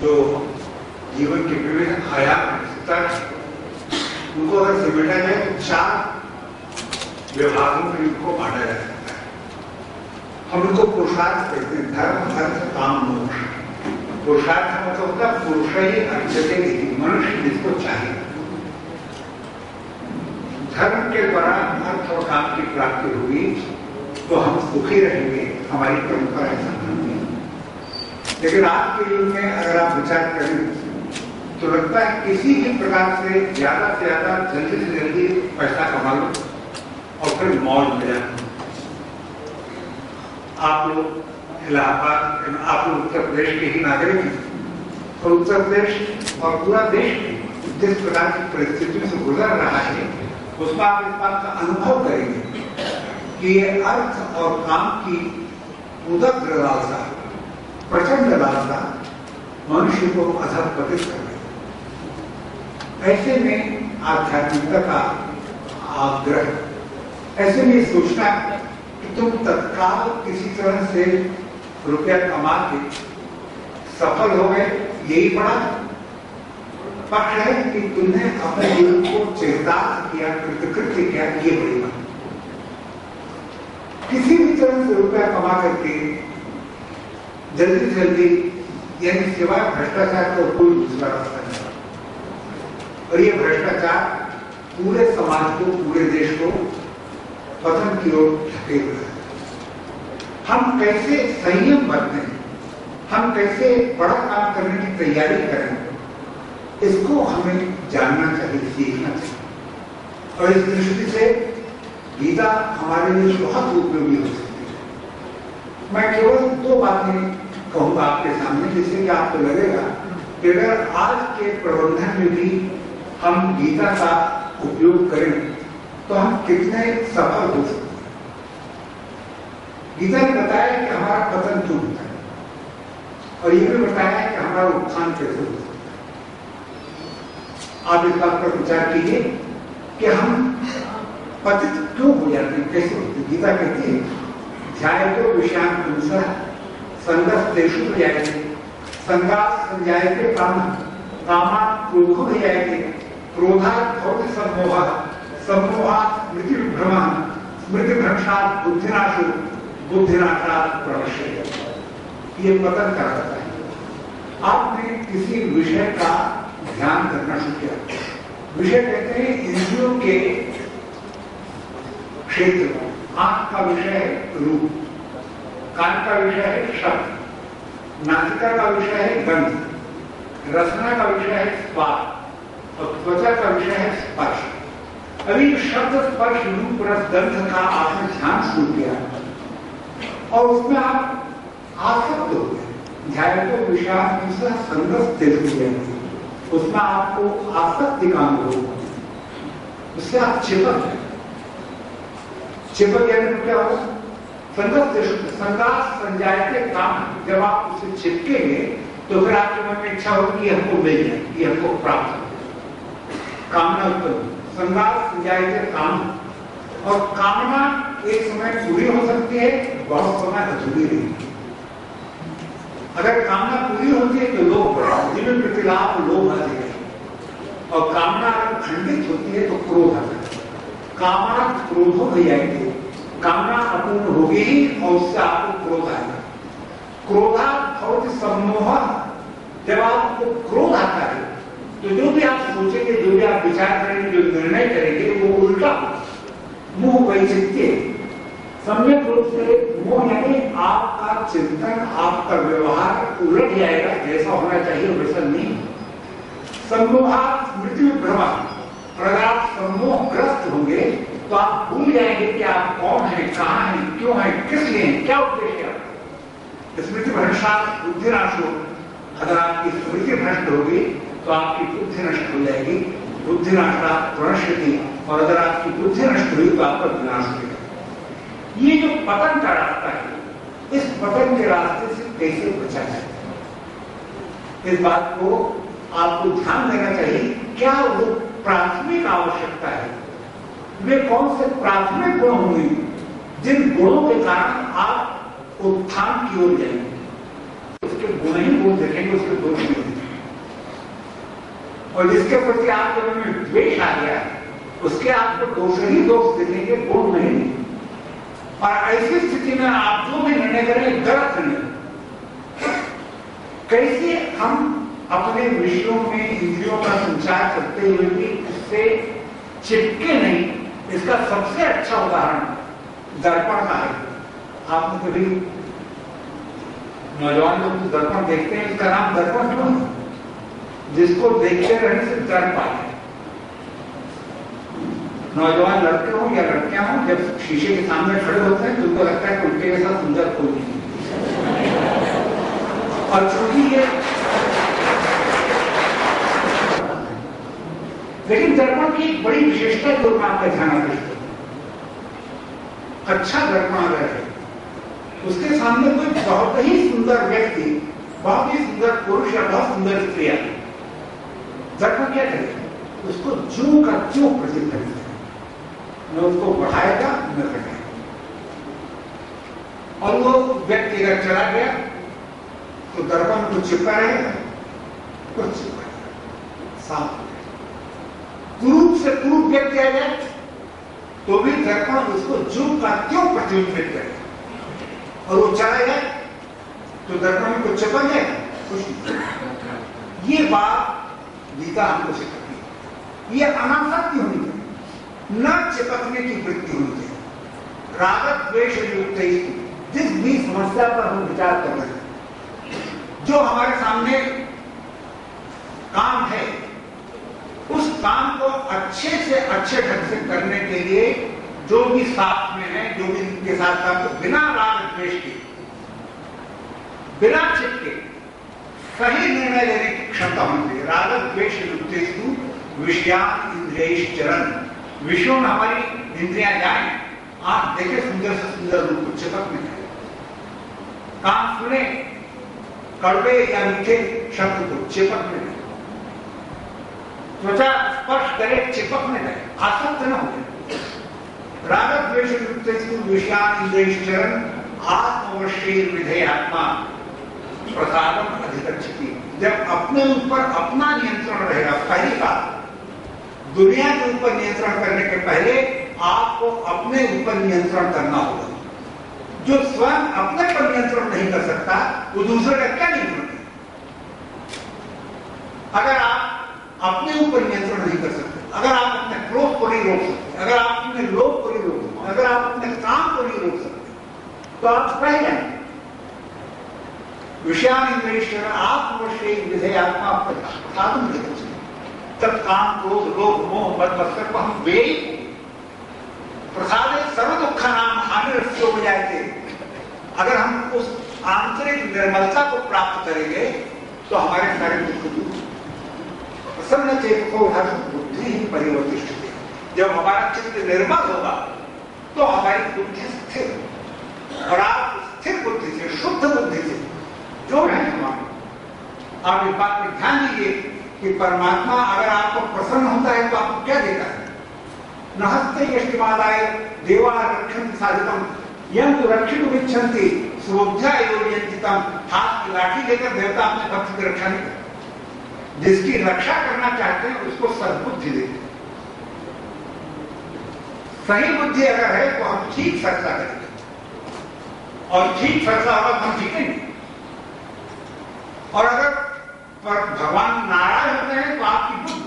जो जीवन के विभिन्न आयाम स्तर, उनको अगर समेटा जाए तो 4 विभागों में इनको बांटा जा सकता है। हम इनको पुरुषार्थ कहते हैं, धर्म अर्थ काम मोक्ष। पुरुषार्थ मतलब होता है पुरुष ही अर्चते, मनुष्य जिसको चाहिए। धर्म के द्वारा अर्थ और काम की प्राप्ति होगी तो हम सुखी रहेंगे, हमारी परंपरा ऐसा मानती है। लेकिन आज के युग में अगर आप विचार करें तो लगता है किसी भी प्रकार से ज्यादा जल्दी से जल्दी पैसा कमा लो और फिर मौज में जाओ। आप लोग इलाहाबाद, आप लोग उत्तर प्रदेश के ही नागरिक हैं, और उत्तर प्रदेश और पूरा देश जिस प्रकार की परिस्थितियों से गुजर रहा है उसमें आप इस बात का अनुभव करेंगे कि ये अर्थ और काम की उदग्र लालसा, प्रचंड लालसा मनुष्य को अधःपतित कर रही है। ऐसे में आध्यात्मिकता का आग्रह, ऐसे में सोचना कि तुम तत्काल किसी तरह से रुपया कमा के सफल हो गए, यही बड़ा पक्ष है कि तुमने अपने जीवन को चरितार्थ किया, कृतकृत्य किया, ये बड़ी बात। किसी भी तरह से रुपया कमा करके जल्दी से जल्दी, यानी सिवाय भ्रष्टाचार को कोई दूसरा रास्ता नहीं। और ये भ्रष्टाचार पूरे समाज को, पूरे देश को पतन की ओर धकेल रहा है। हम कैसे संयम बरतें, हम कैसे बड़ा काम करने की तैयारी करें, इसको हमें जानना चाहिए, सीखना चाहिए। और इस दृष्टि से गीता हमारे लिए बहुत उपयोगी हो सकती है। मैं केवल 2 बातें कहूंगा आपके सामने, जिससे कि आपको लगेगा कि अगर आज के प्रबंधन में भी हम गीता का उपयोग करें तो हम कितने सफल हो सकते हैं। गीता ने बताया कि हमारा पतन क्यों होता है, और ये भी बताया कि हमारा उत्थान कैसे होता है। आप इस बात पर विचार कीजिए कि हम पतित क्यों हो जाते हैं, कैसे होते हैं। गीता कहती है ध्यायतो विषयान पुंसः संगस्तेषु प्रजायते, संगात् संजायते कामः, कामात् क्रोधो भजायते, क्रोधात् भवति सम्मोहः, सम्मोहात् स्मृतिविभ्रमः, स्मृतिभ्रंशात् बुद्धिनाशो, बुद्धिनाशात् प्रणश्यते। ये पतन कराता है। आपने किसी विषय का ध्यान करना शुरू किया। विषय कहते हैं इंद्रियों के क्षेत्र। आंख का विषय है रूप, कान का विषय है शब्द, नासिका का विषय है गंध, रसना का विषय है स्वाद, और त्वचा का विषय है स्पर्श। अभी शब्द, स्पर्श, रूप, रस, गंध का आपने ध्यान शुरू किया और उसमें आप आसक्त हो गए। ध्यायतो विषयान पुंसः संगस्तेषु प्रजायते, उसमें आपको आसक्ति का अनुभव हो, उससे आप चिपक गए। चिपक जाने में क्या होगा? संगात संजायते काम। जब आप उसे चिपकेंगे तो फिर आपके मन में इच्छा होगी कि हमको मिल जाए, ये हमको प्राप्त हो, कामना उत्पन्न। संगात संजायते काम, और कामना एक समय पूरी हो सकती है, बहुत समय अधूरी रहेगी। अगर कामना पूरी होती है तो लोभ बढ़ेगा, जीवन प्रति लाभ, लोभ आ जाएगा। और कामना अगर खंडित होती है तो क्रोध आता है। कामात् क्रोधो भजायते, कामना अपूर्ण होगी ही और उससे आपको क्रोध आएगा। क्रोधात् भवति सम्मोहः, जब आपको क्रोध आता है तो जो भी आप सोचेंगे, जो भी आप विचार करेंगे, जो निर्णय करेंगे वो उल्टा होगा। मोह वैचित्य, सम्यक रूप से मोह यानी आपका चिंतन, आपका व्यवहार उलट जाएगा, जैसा होना चाहिए वैसा नहीं। सम्मोहात् स्मृतिविभ्रमः, अगर आप सम्मोहग्रस्त होंगे तो आप भूल जाएंगे कि आप कौन हैं, कहां हैं, क्यों हैं, किस लिए हैं, क्या उद्देश्य है। स्मृतिभ्रंशात् बुद्धिनाशो, अगर आपकी स्मृति भ्रष्ट होगी तो आपकी बुद्धि नष्ट हो जाएगी। बुद्धिनाशात् प्रणश्यति, और अगर आपकी बुद्धि नष्ट हुई तो आपका विनाश होगा। ये जो पतन का रास्ता है, इस पतन के रास्ते से कैसे बचा जाए, इस बात को आपको ध्यान देना चाहिए। क्या वो प्राथमिक आवश्यकता है, वे कौन से प्राथमिक गुण होंगे जिन गुणों के कारण आप उत्थान की ओर जाएंगे। उसके गुण ही गुण देखेंगे, उसके दोष नहीं देखेंगे। और जिसके प्रति आपके मन में द्वेष आ गया उसके आपको दोष ही दोष दिखेंगे, गुण नहीं। और ऐसी स्थिति में आप जो भी निर्णय करें गलत निर्णय। कैसे हम अपने विषयों में इंद्रियों का संचार करते हुए भी उससे चिपके नहीं, इसका सबसे अच्छा उदाहरण दर्पण का है। आपने कभी नौजवान लोग तो दर्पण देखते हैं, इसका नाम दर्पण क्यों? जिसको देखते रहने से डर पाए। नौजवान लड़के हो या लड़कियां हो, जब शीशे के सामने खड़े होते हैं तो उनको लगता है कि उनके जैसा सुंदर कोई नहीं। और चूंकि ये लेकिन दर्पण की एक बड़ी विशेषता जो मैं आपका ध्यान आकृष्ट करूं, अच्छा दर्पण अगर है उसके सामने कोई बहुत ही सुंदर व्यक्ति, बहुत ही सुंदर पुरुष या बहुत सुंदर स्त्री है, दर्पण क्या करेगा? उसको ज्यों का ज्यों प्रतीत करेगा, न उसको बढ़ाएगा न घटाएगा। और वो व्यक्ति अगर चला गया तो दर्पण को चिपका रहेगा, कुछ चिपका साफ कुरूप से कुरूप व्यक्ति आ जाए तो भी दर्पण उसको ज्यों का त्यों प्रतिबिंबित करेगा। और वो चला जाए तो दर्पण को चिपक जाएगा, कुछ नहीं। ये बात गीता हमको सिखाती है। ये अनासक्ति होनी चाहिए, न चिपकने की वृत्ति होनी चाहिए। राग द्वेष युक्त जिस भी समस्या पर हम विचार कर रहे हैं, जो हमारे सामने काम है, उस काम को अच्छे से अच्छे ढंग से करने के लिए जो भी साथ में है, जो भी इनके साथ काम, तो बिना राग द्वेष के, बिना चिपके सही निर्णय लेने की क्षमता होनी चाहिए। राग द्वेष युक्तेषु विषयान इंद्रियैश्चरन्, विषयों में हमारी इंद्रियां जाए, आंख देखे सुंदर से सुंदर रूप को चिपकने जाए, कान सुने कड़वे या मीठे शब्द को चिपकने जाए, त्वचा स्पर्श करे चिपकने जाए, आसक्त न हो जाए। राग द्वेष युक्तेषु विषयान इंद्रियैश्चरन् आत्मवश्यैर् विधेयात्मा प्रसादम अधिगच्छति। जब अपने ऊपर अपना नियंत्रण रहेगा, पहली बात दुनिया के ऊपर नियंत्रण करने के पहले आपको अपने ऊपर नियंत्रण करना होगा। जो स्वयं अपने पर नियंत्रण नहीं कर सकता वो दूसरे का क्या नियंत्रण करेगा? अगर आप अपने ऊपर नियंत्रण नहीं कर सकते, अगर आप अपने क्रोध को नहीं रोक सकते, अगर आप अपने लोभ को नहीं रोक सकते, अगर आप अपने काम को नहीं रोक सकते, तो आप रह जाएंगे। विषयान इंद्रियैश्चरन् आत्मवश्यैर् विधेयात्मा प्रसादम अधिगच्छति। तब काम क्रोध लोभ मोह मद मत्सर को हम वे प्रसादे सर्व दुःखानां हानिरस्यो विजायते। अगर हम उस आंतरिक निर्मलता को प्राप्त करेंगे तो हमारे सारे दुख दूर। प्रसन्न चेतो हर्ष बुद्धि ही परिवर्तिष्ठते। जब हमारा चित्त निर्मल होगा तो हमारी बुद्धि स्थिर, और आप स्थिर बुद्धि से, शुद्ध बुद्धि से जो है हमारे, आप इस बात पर ध्यान दीजिए कि परमात्मा अगर आपको प्रसन्न होता है तो आपको क्या देता है? नहस्ते यष्टिमादाय देवा रक्षन्ति साधितम यं तु रक्षितुम् इच्छन्ति स्वोऽध्या योजयन्ति तम्। हाथ की लाठी लेकर देवता अपने भक्त की रक्षा नहीं करते। जिसकी रक्षा करना चाहते हैं उसको सद्बुद्धि देते हैं। सही बुद्धि अगर है तो हम ठीक फैसला करेंगे, और ठीक फैसला होगा तो हम जीतेंगे। और अगर पर भगवान नाराज होते हैं तो आपकी बुद्धि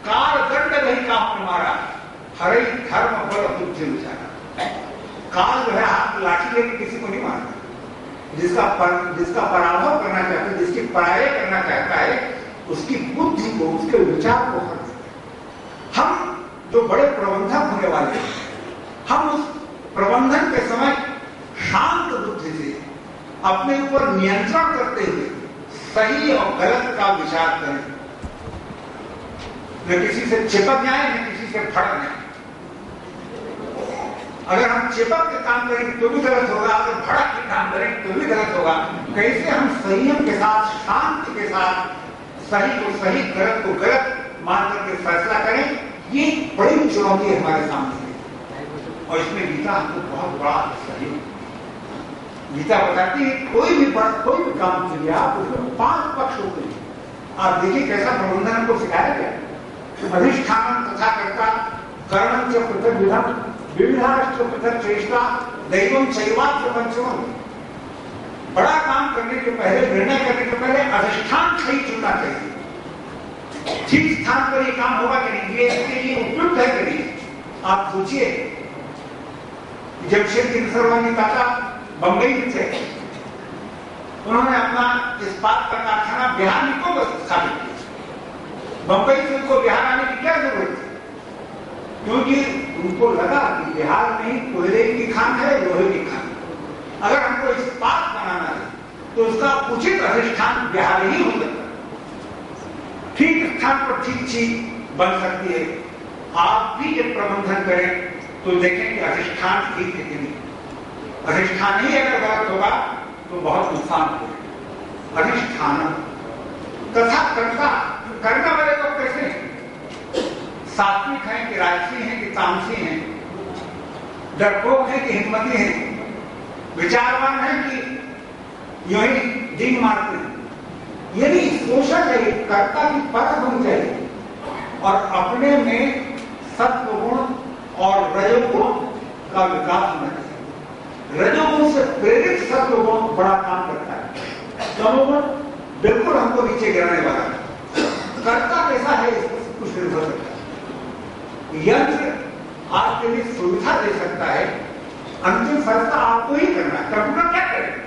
काल दंड नहीं काम हमारा हरे धर्म बल बुद्धि विचारा। काल जो है हाथ लाठी लेकर किसी को नहीं मारता, जिसका पराभव करना चाहता है, जिसकी पराजय करना चाहता है, उसकी बुद्धि को, उसके विचार को हर देता है। हम जो बड़े प्रबंधक होने वाले हैं, हम उस प्रबंधन के समय शांत बुद्धि से अपने ऊपर नियंत्रण करते हुए सही और गलत का विचार करें, न किसी से चिपक जाए न किसी से भड़क जाए। अगर हम चिपक के काम करेंगे तो भी गलत होगा, अगर भड़क के काम करेंगे तो भी गलत होगा। कैसे हम संयम के साथ, शांति के साथ सही को सही, गलत को गलत मान करके फैसला करें, ये बड़ी चुनौती है हमारे सामने है। और इसमें गीता हमको बहुत बड़ा सहयोग। गीता बताती है कोई भी काम के लिए आप उसमें 5 पक्ष होते हैं। आप देखिए कैसा प्रबंधन को सिखाया गया। अधिष्ठान तथा कर्ता कर्णं च पृथक विधम विविधाश्च पृथक चेष्टा दैवम चैवात्र पंचमम। बड़ा काम करने के पहले, निर्णय करने के पहले अधिष्ठान सही चुनना चाहिए। ठीक स्थान पर ये काम होगा कि नहीं, ये इसके लिए उपयुक्त है कि नहीं। आप सोचिए, जमशेदजी सर्वानी काका बंबई में थे, उन्होंने अपना इस्पात का कारखाना बिहार में क्यों स्थापित किया? बंबई से उनको बिहार आने की क्या जरूरत थी? क्योंकि उनको लगा कि बिहार में कोयले की खान है, लोहे की खान। अगर हमको इस्पात बनाना है तो उसका उचित अधिष्ठान बिहार ही हो सकता है। ठीक स्थान पर ठीक चीज बन सकती है। आप भी जब प्रबंधन करें तो देखें कि अधिष्ठान ठीक है कि नहीं। अधिष्ठान ही अगर गलत होगा तो बहुत नुकसान होगा। अधिष्ठान तथा कर्ता, करने वाले लोग कैसे हैं? सात्विक हैं कि राजसी हैं कि तामसी हैं? डरपोक हैं कि हिम्मती हैं? विचारवान है कि यूं ही डींग मारते हैं? ये भी सोचना चाहिए, कर्ता की परख होनी चाहिए और अपने में सत्व गुण और रजोगुण का विकास होना चाहिए। रजोगुण से प्रेरित सत्व गुण बड़ा काम करता है, तमोगुण बिल्कुल हमको नीचे गिराने वाला है। कर्ता कैसा है इस पर कुछ निर्भर करता है। यंत्र आपके लिए सुविधा दे सकता है, अंतिम फैसला आपको ही करना है। कंप्यूटर क्या करेगा?